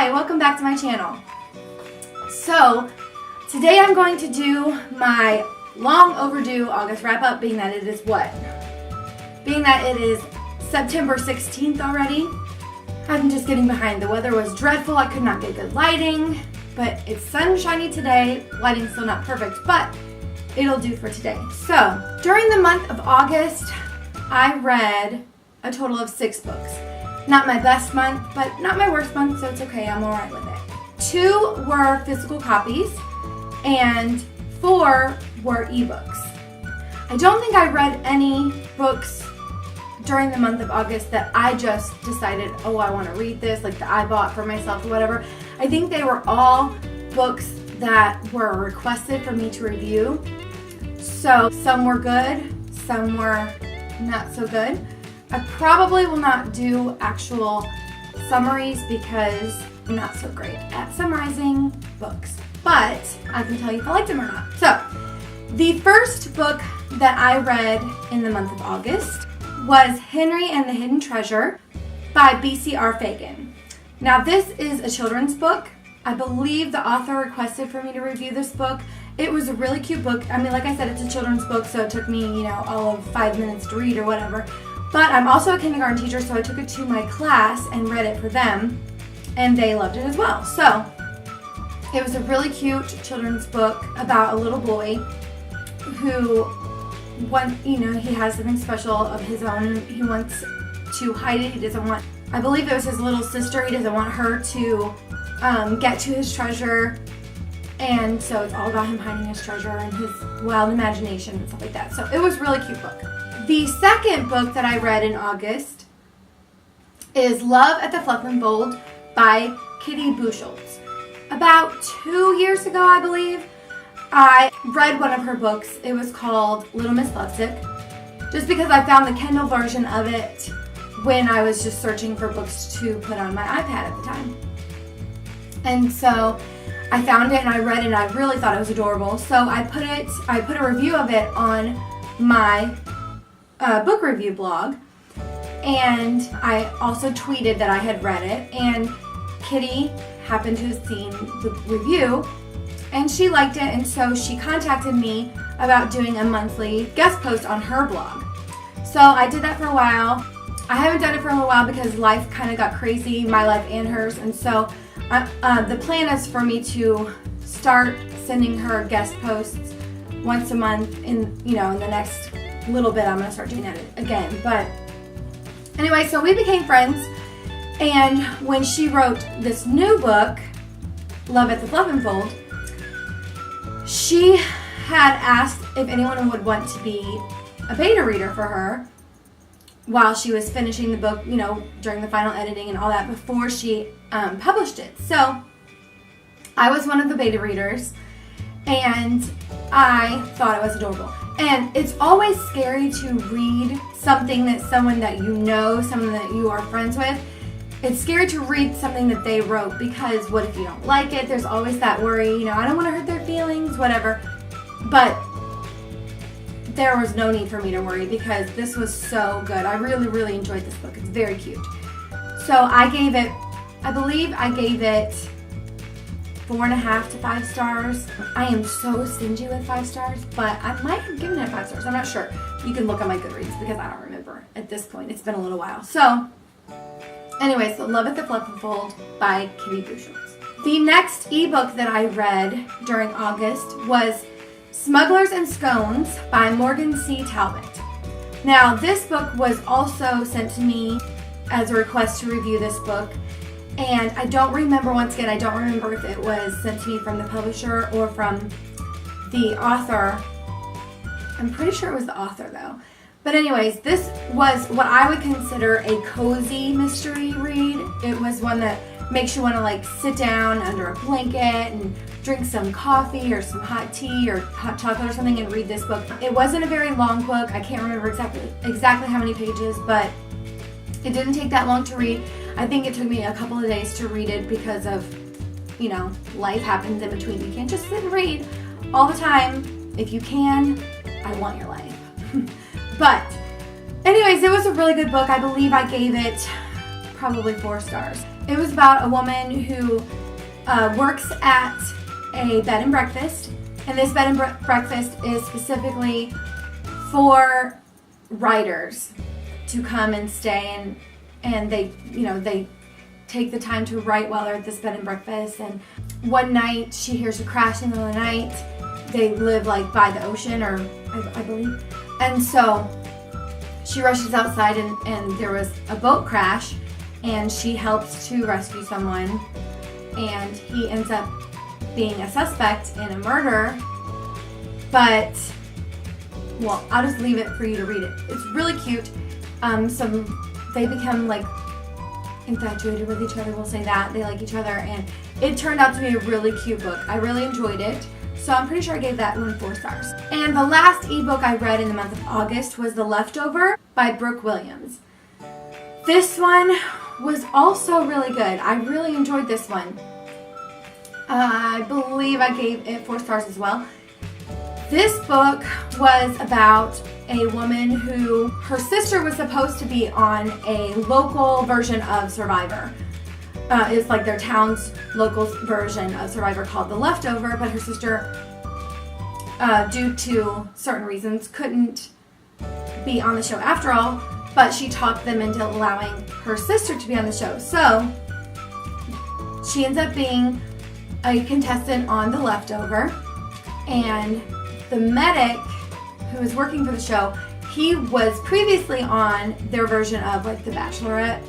Hi, welcome back to my channel. So, today I'm going to do my long overdue August wrap up, being that it is what? Being that it is September 16th already. I'm just getting behind. The weather was dreadful. I could not get good lighting, but it's sunshiny today. Lighting's still not perfect, but it'll do for today. So, during the month of August, I read a total of 6 books. Not my best month, but not my worst month, so it's okay. I'm alright with it. 2 were physical copies, and 4 were ebooks. I don't think I read any books during the month of August that I just decided, oh, I want to read this, like that I bought for myself or whatever. I think they were all books that were requested for me to review. So some were good, some were not so good. I probably will not do actual summaries because I'm not so great at summarizing books, but I can tell you if I liked them or not. So, the first book that I read in the month of August was Henry and the Hidden Treasure by B.C.R. Fagan. Now, this is a children's book. I believe the author requested for me to review this book. It was a really cute book. I mean, like I said, it's a children's book, so it took me, all of 5 minutes to read or whatever. But I'm also a kindergarten teacher, so I took it to my class and read it for them, and they loved it as well. So, it was a really cute children's book about a little boy who, he has something special of his own. He wants to hide it. He doesn't want, I believe it was his little sister, he doesn't want her to get to his treasure. And so it's all about him hiding his treasure and his wild imagination and stuff like that. So it was a really cute book. The second book that I read in August is Love at the Fluff and Bold by Kitty Buchholz. About 2 years ago, I believe, I read one of her books. It was called Little Miss Lovesick, just because I found the Kindle version of it when I was just searching for books to put on my iPad at the time. And so I found it and I read it and I really thought it was adorable. So I put a review of it on my book review blog, and I also tweeted that I had read it, and Kitty happened to have seen the review and she liked it, and so she contacted me about doing a monthly guest post on her blog. So I did that for a while. I haven't done it for a little while because life kind of got crazy, my life and hers, and so the plan is for me to start sending her guest posts once a month in the next little bit. I'm going to start doing that again. But anyway, so we became friends, and when she wrote this new book, Love at the Fluff and Fold, she had asked if anyone would want to be a beta reader for her while she was finishing the book, during the final editing and all that before she published it. So I was one of the beta readers, and I thought it was adorable. And it's always scary to read something that someone that someone that you are friends with. It's scary to read something that they wrote because what if you don't like it? There's always that worry, I don't want to hurt their feelings, whatever. But there was no need for me to worry because this was so good. I really, really enjoyed this book. It's very cute. So I believe I gave it 4.5 to 5 stars. I am so stingy with 5 stars, but I might have given it 5 stars. I'm not sure. You can look on my Goodreads because I don't remember at this point. It's been a little while. So, anyway, so Love at the Fluff and Fold by Kitty Buchholz. The next ebook that I read during August was Smugglers and Scones by Morgan C. Talbot. Now, this book was also sent to me as a request to review this book. And I don't remember, once again, if it was sent to me from the publisher or from the author. I'm pretty sure it was the author, though. But anyways, this was what I would consider a cozy mystery read. It was one that makes you want to sit down under a blanket and drink some coffee or some hot tea or hot chocolate or something and read this book. It wasn't a very long book. I can't remember exactly how many pages, but it didn't take that long to read. I think it took me a couple of days to read it because of, life happens in between. You can't just sit and read all the time. If you can, I want your life. But anyways, it was a really good book. I believe I gave it probably 4 stars. It was about a woman who works at a bed and breakfast, and this bed and breakfast is specifically for writers to come and stay, and they take the time to write while they're at this bed and breakfast. And one night she hears a crash in the middle of the night. They live like by the ocean, or I believe, and so she rushes outside, and there was a boat crash, and she helps to rescue someone, and he ends up being a suspect in a murder. But, well, I'll just leave it for you to read it. It's really cute. They become like infatuated with each other, we'll say that. They like each other, and it turned out to be a really cute book. I really enjoyed it. So I'm pretty sure I gave that one 4 stars. And the last ebook I read in the month of August was The Leftover by Brooke Williams. This one was also really good. I really enjoyed this one. I believe I gave it 4 stars as well. This book was about a woman who, her sister was supposed to be on a local version of Survivor. It's like their town's local version of Survivor called The Leftover, but her sister, due to certain reasons, couldn't be on the show after all, but she talked them into allowing her sister to be on the show. So she ends up being a contestant on The Leftover, and the medic who was working for the show, he was previously on their version of like The Bachelorette,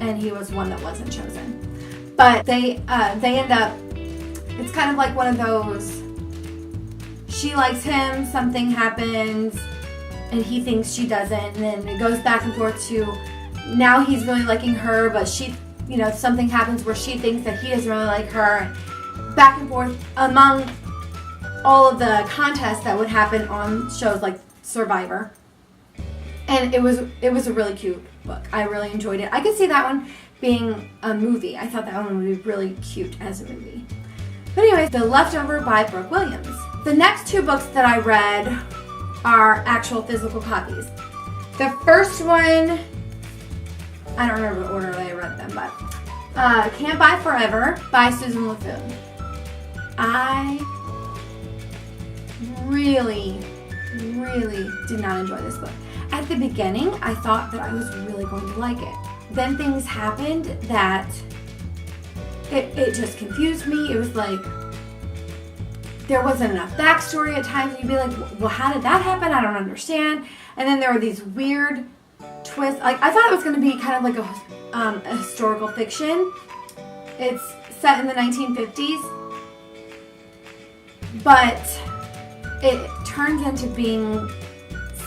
and he was one that wasn't chosen. But they end up, it's kind of like one of those, she likes him, something happens, and he thinks she doesn't, and then it goes back and forth to, now he's really liking her, but she, something happens where she thinks that he doesn't really like her, and back and forth among all of the contests that would happen on shows like Survivor. And it was a really cute book. I really enjoyed it. I could see that one being a movie. I thought that one would be really cute as a movie. But anyways, The Leftover by Brooke Williams. The next 2 books that I read are actual physical copies. The first one, I don't remember what order I read them, but Can't Buy Forever by Susan LeFeune. I really did not enjoy this book. At the beginning, I thought that I was really going to like it. Then things happened that it just confused me. It was like there wasn't enough backstory at times. You'd be like, well, how did that happen? I don't understand. And then there were these weird twists. Like, I thought it was going to be kind of like a historical fiction. It's set in the 1950s, but it turns into being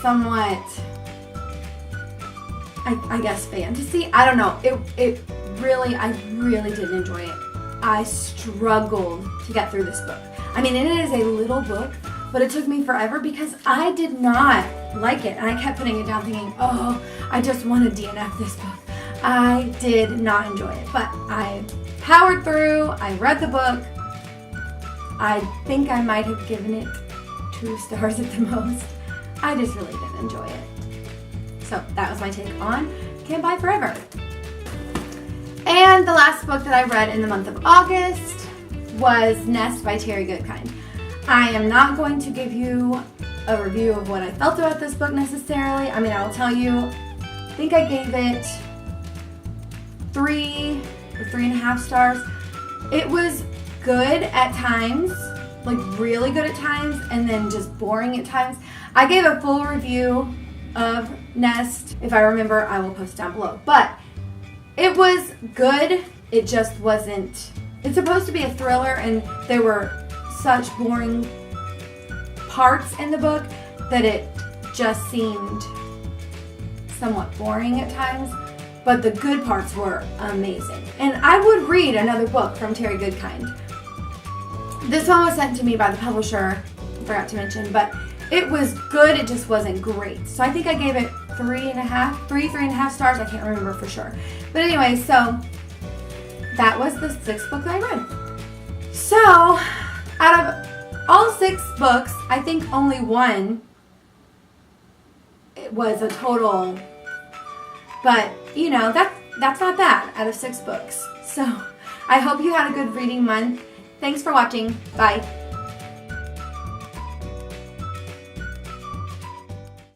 somewhat, I guess, fantasy. I don't know. I really didn't enjoy it. I struggled to get through this book. I mean, it is a little book, but it took me forever because I did not like it. And I kept putting it down thinking, oh, I just want to DNF this book. I did not enjoy it, but I powered through. I read the book. I think I might have given it 2 stars at the most. I just really didn't enjoy it. So that was my take on Can't Buy Forever. And the last book that I read in the month of August was Nest by Terry Goodkind. I am not going to give you a review of what I felt about this book necessarily. I mean, I will tell you, I think I gave it 3 or 3.5 stars. It was good at times, like really good at times, and then just boring at times. I gave a full review of Nest. If I remember, I will post down below. But it was good. It just wasn't. It's supposed to be a thriller, and there were such boring parts in the book that it just seemed somewhat boring at times. But the good parts were amazing. And I would read another book from Terry Goodkind. This one was sent to me by the publisher, I forgot to mention, but it was good, it just wasn't great. So I think I gave it 3.5 stars, I can't remember for sure. But anyway, so that was the 6th book that I read. So, out of all 6 books, I think only one was a total, but you know, that's not bad out of 6 books. So I hope you had a good reading month. Thanks for watching. Bye.